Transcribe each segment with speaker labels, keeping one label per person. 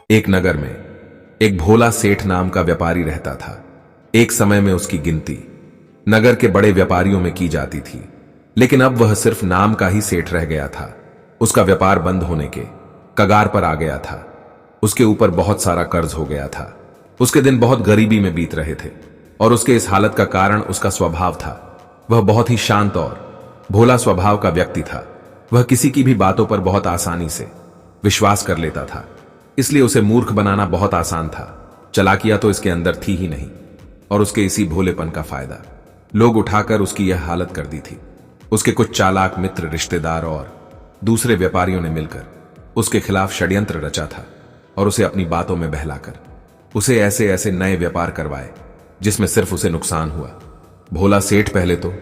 Speaker 1: एक नगर में एक भोला सेठ नाम का व्यापारी रहता था। एक समय में उसकी गिनती नगर के बड़े व्यापारियों में की जाती थी, लेकिन अब वह सिर्फ नाम का ही सेठ रह गया था। उसका व्यापार बंद होने के कगार पर आ गया था। उसके ऊपर बहुत सारा कर्ज हो गया था। उसके दिन बहुत गरीबी में बीत रहे थे और उसके इस हालत का कारण उसका स्वभाव था। वह बहुत ही शांत और भोला स्वभाव का व्यक्ति था। वह किसी की भी बातों पर बहुत आसानी से विश्वास कर लेता था, इसलिए उसे मूर्ख बनाना बहुत आसान था। चालाकियां तो इसके अंदर थी ही नहीं, और उसके इसी भोलेपन का फायदा लोग उठाकर उसकी यह हालत कर दी थी। उसके कुछ चालाक मित्र, रिश्तेदार और दूसरे व्यापारियों ने मिलकर उसके खिलाफ षड्यंत्र रचा था और उसे अपनी बातों में बहलाकर उसे ऐसे ऐसे नए व्यापार करवाए जिसमें सिर्फ उसे नुकसान हुआ। भोला सेठ पहले तो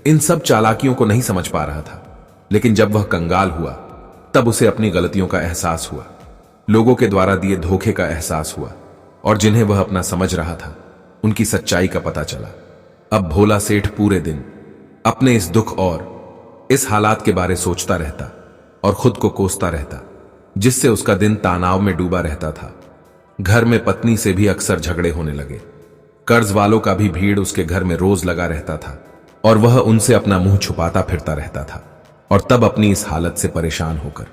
Speaker 1: इन सब चालाकियों को नहीं समझ पा रहा था, लेकिन जब वह कंगाल हुआ तब उसे अपनी गलतियों का एहसास हुआ, लोगों के द्वारा दिए धोखे का एहसास हुआ, और जिन्हें वह अपना समझ रहा था उनकी सच्चाई का पता चला। अब भोला सेठ पूरे दिन अपने इस दुख और इस हालात के बारे सोचता रहता और खुद को कोसता रहता, जिससे उसका दिन तनाव में डूबा रहता था। घर में पत्नी से भी अक्सर झगड़े होने लगे। कर्ज वालों का भी भीड़ उसके घर में रोज लगा रहता था और वह उनसे अपना मुंह छुपाता फिरता रहता था। और तब अपनी इस हालत से परेशान होकर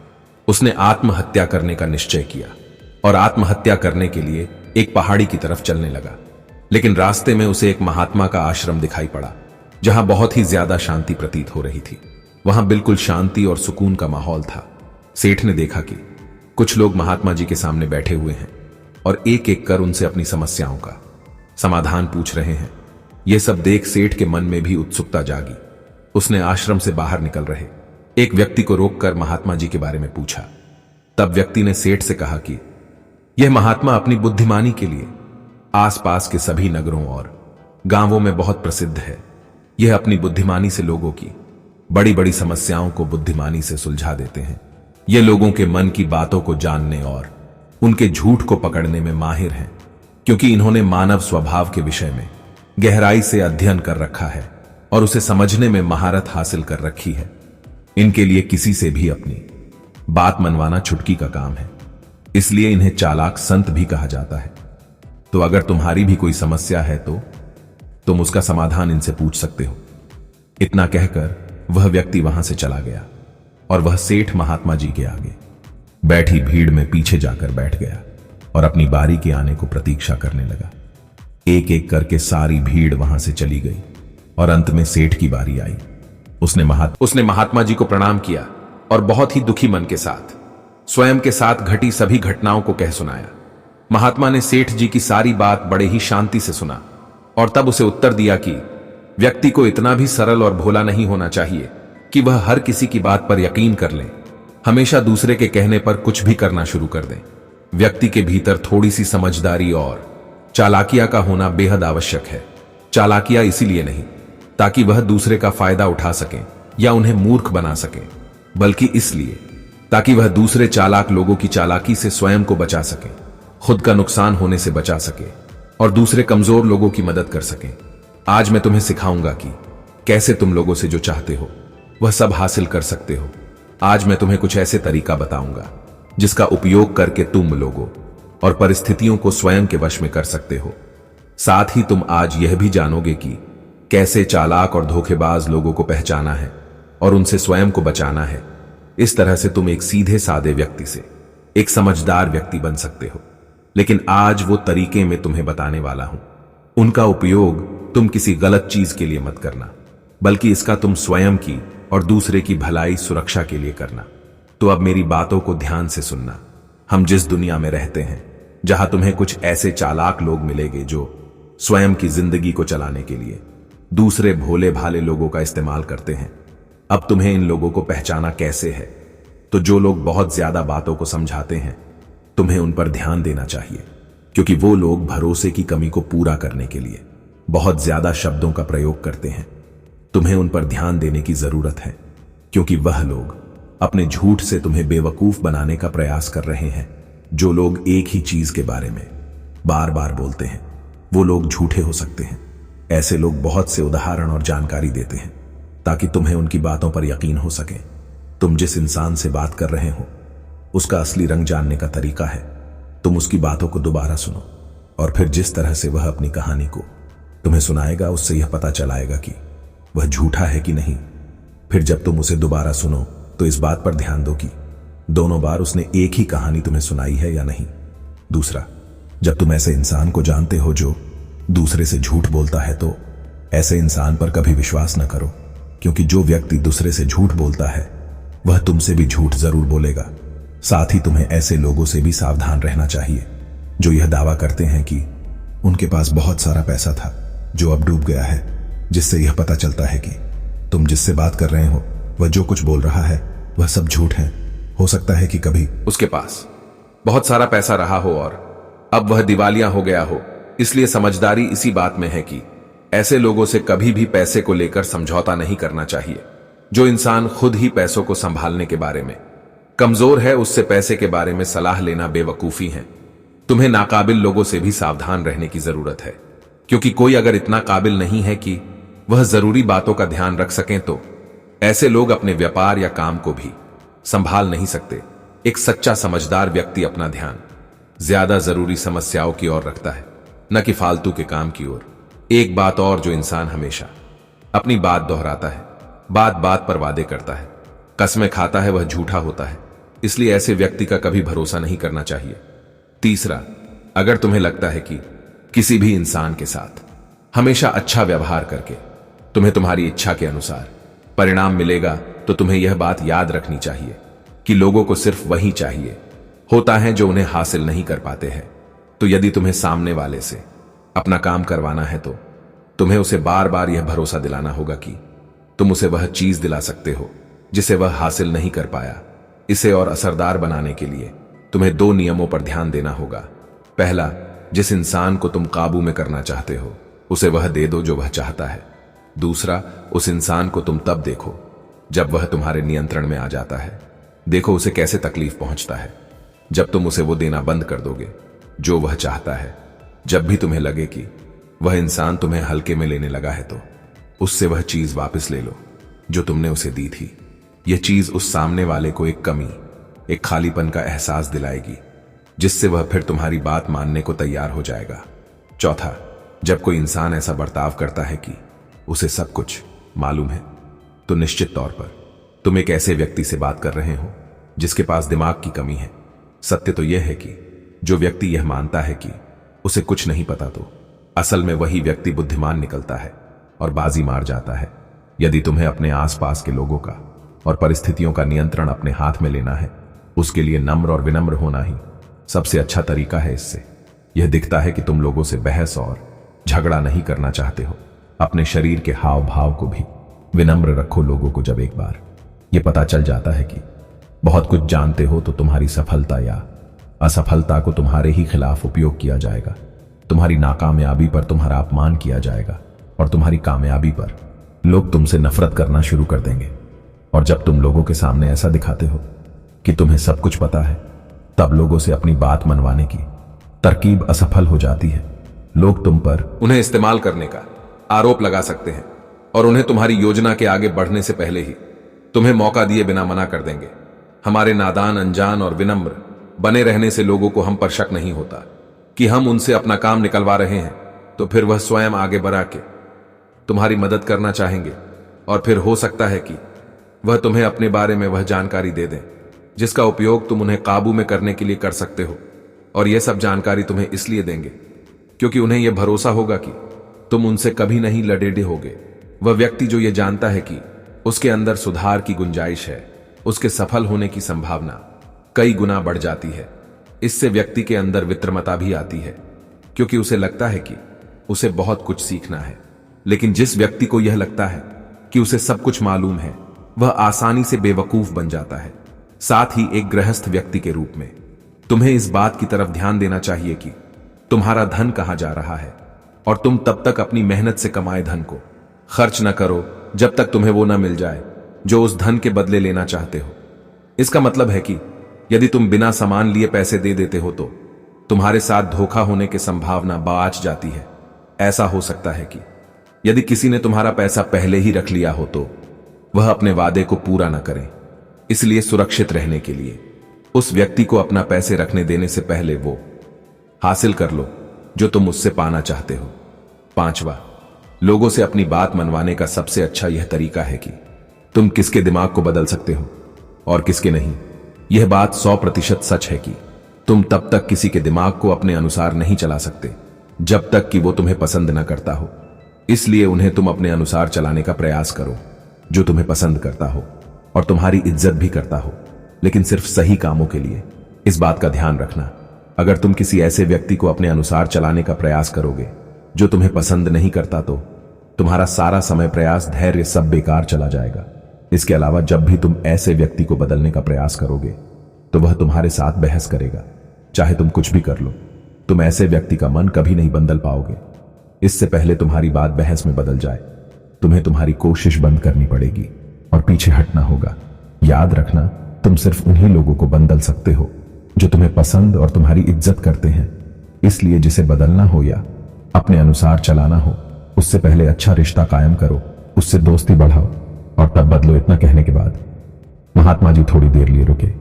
Speaker 1: उसने आत्महत्या करने का निश्चय किया और आत्महत्या करने के लिए एक पहाड़ी की तरफ चलने लगा। लेकिन रास्ते में उसे एक महात्मा का आश्रम दिखाई पड़ा, जहां बहुत ही ज्यादा शांति प्रतीत हो रही थी। वहां बिल्कुल शांति और सुकून का माहौल था। सेठ ने देखा कि कुछ लोग महात्मा जी के सामने बैठे हुए हैं और एक एक कर उनसे अपनी समस्याओं का समाधान पूछ रहे हैं। यह सब देख सेठ के मन में भी उत्सुकता जागी। उसने आश्रम से बाहर निकल रहे एक व्यक्ति को रोककर महात्मा जी के बारे में पूछा। तब व्यक्ति ने सेठ से कहा कि यह महात्मा अपनी बुद्धिमानी के लिए आसपास के सभी नगरों और गांवों में बहुत प्रसिद्ध है। यह अपनी बुद्धिमानी से लोगों की बड़ी बड़ी समस्याओं को बुद्धिमानी से सुलझा देते हैं। ये लोगों के मन की बातों को जानने और उनके झूठ को पकड़ने में माहिर हैं, क्योंकि इन्होंने मानव स्वभाव के विषय में गहराई से अध्ययन कर रखा है और उसे समझने में महारत हासिल कर रखी है। इनके लिए किसी से भी अपनी बात मनवाना छुटकी का काम है, इसलिए इन्हें चालाक संत भी कहा जाता है। तो अगर तुम्हारी भी कोई समस्या है तो तुम उसका समाधान इनसे पूछ सकते हो। इतना कहकर वह व्यक्ति वहां से चला गया और वह सेठ महात्मा जी के आगे बैठी भीड़ में पीछे जाकर बैठ गया और अपनी बारी के आने को प्रतीक्षा करने लगा। एक एक करके सारी भीड़ वहां से चली गई और अंत में सेठ की बारी आई। उसने महात्मा जी को प्रणाम किया और बहुत ही दुखी मन के साथ स्वयं के साथ घटी सभी घटनाओं को कह सुनाया। महात्मा ने सेठ जी की सारी बात बड़े ही शांति से सुना और तब उसे उत्तर दिया कि व्यक्ति को इतना भी सरल और भोला नहीं होना चाहिए कि वह हर किसी की बात पर यकीन कर ले, हमेशा दूसरे के कहने पर कुछ भी करना शुरू कर दे। व्यक्ति के भीतर थोड़ी सी समझदारी और चालाकिया का होना बेहद आवश्यक है। चालाकिया इसीलिए नहीं ताकि वह दूसरे का फायदा उठा सके या उन्हें मूर्ख बना सके, बल्कि इसलिए ताकि वह दूसरे चालाक लोगों की चालाकी से स्वयं को बचा सके, खुद का नुकसान होने से बचा सके और दूसरे कमजोर लोगों की मदद कर सके। आज मैं तुम्हें सिखाऊंगा कि कैसे तुम लोगों से जो चाहते हो वह सब हासिल कर सकते हो। आज मैं तुम्हें कुछ ऐसे तरीका बताऊंगा जिसका उपयोग करके तुम लोगों और परिस्थितियों को स्वयं के वश में कर सकते हो। साथ ही तुम आज यह भी जानोगे कि कैसे चालाक और धोखेबाज लोगों को पहचाना है और उनसे स्वयं को बचाना है। इस तरह से तुम एक सीधे सादे व्यक्ति से एक समझदार व्यक्ति बन सकते हो। लेकिन आज वो तरीके मैं तुम्हें बताने वाला हूं, उनका उपयोग तुम किसी गलत चीज के लिए मत करना, बल्कि इसका तुम स्वयं की और दूसरे की भलाई सुरक्षा के लिए करना। तो अब मेरी बातों को ध्यान से सुनना। हम जिस दुनिया में रहते हैं जहां तुम्हें कुछ ऐसे चालाक लोग मिलेंगे जो स्वयं की जिंदगी को चलाने के लिए दूसरे भोले भाले लोगों का इस्तेमाल करते हैं। अब तुम्हें इन लोगों को पहचाना कैसे है? तो जो लोग बहुत ज्यादा बातों को समझाते हैं, तुम्हें उन पर ध्यान देना चाहिए, क्योंकि वो लोग भरोसे की कमी को पूरा करने के लिए बहुत ज्यादा शब्दों का प्रयोग करते हैं। तुम्हें उन पर ध्यान देने की जरूरत है, क्योंकि वह लोग अपने झूठ से तुम्हें बेवकूफ बनाने का प्रयास कर रहे हैं। जो लोग एक ही चीज के बारे में बार बार बोलते हैं, वो लोग झूठे हो सकते हैं। ऐसे लोग बहुत से उदाहरण और जानकारी देते हैं ताकि तुम्हें उनकी बातों पर यकीन हो सके। तुम जिस इंसान से बात कर रहे हो उसका असली रंग जानने का तरीका है
Speaker 2: तुम उसकी बातों को दोबारा सुनो और फिर जिस तरह से वह अपनी कहानी को तुम्हें सुनाएगा उससे यह पता चलाएगा कि वह झूठा है कि नहीं। फिर जब तुम उसे दोबारा सुनो तो इस बात पर ध्यान दो कि दोनों बार उसने एक ही कहानी तुम्हें सुनाई है या नहीं। दूसरा, जब तुम ऐसे इंसान को जानते हो जो दूसरे से झूठ बोलता है तो ऐसे इंसान पर कभी विश्वास न करो, क्योंकि जो व्यक्ति दूसरे से झूठ बोलता है वह तुमसे भी झूठ जरूर बोलेगा। साथ ही तुम्हें ऐसे लोगों से भी सावधान रहना चाहिए जो यह दावा करते हैं कि उनके पास बहुत सारा पैसा था जो अब डूब गया है, जिससे यह पता चलता है कि तुम जिससे बात कर रहे हो वह जो कुछ बोल रहा है वह सब झूठ है। हो सकता है कि कभी
Speaker 1: उसके पास बहुत सारा पैसा रहा हो और अब वह दिवालिया हो गया हो। इसलिए समझदारी इसी बात में है कि ऐसे लोगों से कभी भी पैसे को लेकर समझौता नहीं करना चाहिए। जो इंसान खुद ही पैसों को संभालने के बारे में कमजोर है उससे पैसे के बारे में सलाह लेना बेवकूफी है। तुम्हें नाकाबिल लोगों से भी सावधान रहने की जरूरत है, क्योंकि कोई अगर इतना काबिल नहीं है कि वह जरूरी बातों का ध्यान रख सकें तो ऐसे लोग अपने व्यापार या काम को भी संभाल नहीं सकते। एक सच्चा समझदार व्यक्ति अपना ध्यान ज्यादा जरूरी समस्याओं की ओर रखता है, न कि फालतू के काम की ओर। एक बात और, जो इंसान हमेशा अपनी बात दोहराता है, बात बात पर वादे करता है, कस्में खाता है, वह झूठा होता है। इसलिए ऐसे व्यक्ति का कभी भरोसा नहीं करना चाहिए। तीसरा, अगर तुम्हें लगता है कि किसी भी इंसान के साथ हमेशा अच्छा व्यवहार करके तुम्हें तुम्हारी इच्छा के अनुसार परिणाम मिलेगा तो तुम्हें यह बात याद रखनी चाहिए कि लोगों को सिर्फ वही चाहिए होता है जो उन्हें हासिल नहीं कर पाते हैं। तो यदि तुम्हें सामने वाले से अपना काम करवाना है तो तुम्हें उसे बार बार यह भरोसा दिलाना होगा कि तुम उसे वह चीज दिला सकते हो जिसे वह हासिल नहीं कर पाया। इसे और असरदार बनाने के लिए तुम्हें 2 नियमों पर ध्यान देना होगा। पहला, जिस इंसान को तुम काबू में करना चाहते हो उसे वह दे दो जो वह चाहता है। दूसरा, उस इंसान को तुम तब देखो जब वह तुम्हारे नियंत्रण में आ जाता है। देखो उसे कैसे तकलीफ पहुंचता है। जब तुम उसे वो देना बंद कर दोगे जो वह चाहता है, जब भी तुम्हें लगे कि वह इंसान तुम्हें हल्के में लेने लगा है, तो उससे वह चीज वापस ले लो जो तुमने उसे दी थी। यह चीज उस सामने वाले को एक कमी, एक खालीपन का एहसास दिलाएगी, जिससे वह फिर तुम्हारी बात मानने को तैयार हो जाएगा। चौथा, जब कोई इंसान ऐसा बर्ताव करता है कि उसे सब कुछ मालूम है, तो निश्चित तौर पर तुम एक ऐसे व्यक्ति से बात कर रहे हो जिसके पास दिमाग की कमी है। सत्य तो यह है कि जो व्यक्ति यह मानता है कि उसे कुछ नहीं पता, तो असल में वही व्यक्ति बुद्धिमान निकलता है और बाजी मार जाता है। यदि तुम्हें अपने आसपास के लोगों का और परिस्थितियों का नियंत्रण अपने हाथ में लेना है, उसके लिए नम्र और विनम्र होना ही सबसे अच्छा तरीका है। इससे यह दिखता है कि तुम लोगों से बहस और झगड़ा नहीं करना चाहते हो। अपने शरीर के हाव भाव को भी विनम्र रखो। लोगों को जब एक बार यह पता चल जाता है कि बहुत कुछ जानते हो, तो तुम्हारी सफलता या असफलता को तुम्हारे ही खिलाफ उपयोग किया जाएगा। तुम्हारी नाकामयाबी पर तुम्हारा अपमान किया जाएगा और तुम्हारी कामयाबी पर लोग तुमसे नफरत करना शुरू कर देंगे। और जब तुम लोगों के सामने ऐसा दिखाते हो कि तुम्हें सब कुछ पता है, तब लोगों से अपनी बात मनवाने की तरकीब असफल हो जाती है। लोग तुम पर उन्हें इस्तेमाल करने का आरोप लगा सकते हैं और उन्हें तुम्हारी योजना के आगे बढ़ने से पहले ही तुम्हें मौका दिए बिना मना कर देंगे। हमारे नादान, अनजान और विनम्र बने रहने से लोगों को हम पर शक नहीं होता कि हम उनसे अपना काम निकलवा रहे हैं, तो फिर वह स्वयं आगे बढ़ के तुम्हारी मदद करना चाहेंगे। और फिर हो सकता है कि वह तुम्हें अपने बारे में वह जानकारी दे दें जिसका उपयोग तुम उन्हें काबू में करने के लिए कर सकते हो। और यह सब जानकारी तुम्हें इसलिए देंगे क्योंकि उन्हें यह भरोसा होगा कि तुम उनसे कभी नहीं लड़ेडे होगे। वह व्यक्ति जो यह जानता है कि उसके अंदर सुधार की गुंजाइश है, उसके सफल होने की संभावना कई गुना बढ़ जाती है। इससे व्यक्ति के अंदर वित्रमता भी आती है, क्योंकि उसे लगता है कि उसे बहुत कुछ सीखना है। लेकिन जिस व्यक्ति को यह लगता है कि उसे सब कुछ मालूम है, वह आसानी से बेवकूफ बन जाता है। साथ ही एक गृहस्थ व्यक्ति के रूप में तुम्हें इस बात की तरफ ध्यान देना चाहिए कि तुम्हारा धन कहां जा रहा है, और तुम तब तक अपनी मेहनत से कमाए धन को खर्च न करो जब तक तुम्हें वो न मिल जाए जो उस धन के बदले लेना चाहते हो। इसका मतलब है कि यदि तुम बिना सामान लिए पैसे दे देते हो तो तुम्हारे साथ धोखा होने की संभावना बाँच जाती है। ऐसा हो सकता है कि यदि किसी ने तुम्हारा पैसा पहले ही रख लिया हो तो वह अपने वादे को पूरा न करे। इसलिए सुरक्षित रहने के लिए उस व्यक्ति को अपना पैसे रखने देने से पहले वो हासिल कर लो जो तुम उससे पाना चाहते हो। 5वां, लोगों से अपनी बात मनवाने का सबसे अच्छा यह तरीका है कि तुम किसके दिमाग को बदल सकते हो और किसके नहीं। यह बात 100% सच है कि तुम तब तक किसी के दिमाग को अपने अनुसार नहीं चला सकते जब तक कि वो तुम्हें पसंद न करता हो। इसलिए उन्हें तुम अपने अनुसार चलाने का प्रयास करो जो तुम्हें पसंद करता हो और तुम्हारी इज्जत भी करता हो, लेकिन सिर्फ सही कामों के लिए। इस बात का ध्यान रखना, अगर तुम किसी ऐसे व्यक्ति को अपने अनुसार चलाने का प्रयास करोगे जो तुम्हें पसंद नहीं करता तो तुम्हारा सारा समय, प्रयास, धैर्य सब बेकार चला जाएगा। इसके अलावा जब भी तुम ऐसे व्यक्ति को बदलने का प्रयास करोगे तो वह तुम्हारे साथ बहस करेगा। चाहे तुम कुछ भी कर लो, तुम ऐसे व्यक्ति का मन कभी नहीं बदल पाओगे। इससे पहले तुम्हारी बात बहस में बदल जाए, तुम्हें तुम्हारी कोशिश बंद करनी पड़ेगी और पीछे हटना होगा। याद रखना, तुम सिर्फ उन्हीं लोगों को बदल सकते हो जो तुम्हें पसंद और तुम्हारी इज्जत करते हैं। इसलिए जिसे बदलना हो या अपने अनुसार चलाना हो, उससे पहले अच्छा रिश्ता कायम करो, उससे दोस्ती बढ़ाओ और तब बदलो। इतना कहने के बाद महात्मा जी थोड़ी देर लिए रुके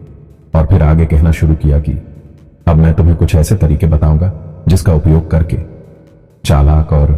Speaker 1: और फिर आगे कहना शुरू किया कि अब मैं तुम्हें कुछ ऐसे तरीके बताऊंगा जिसका उपयोग करके चालाक और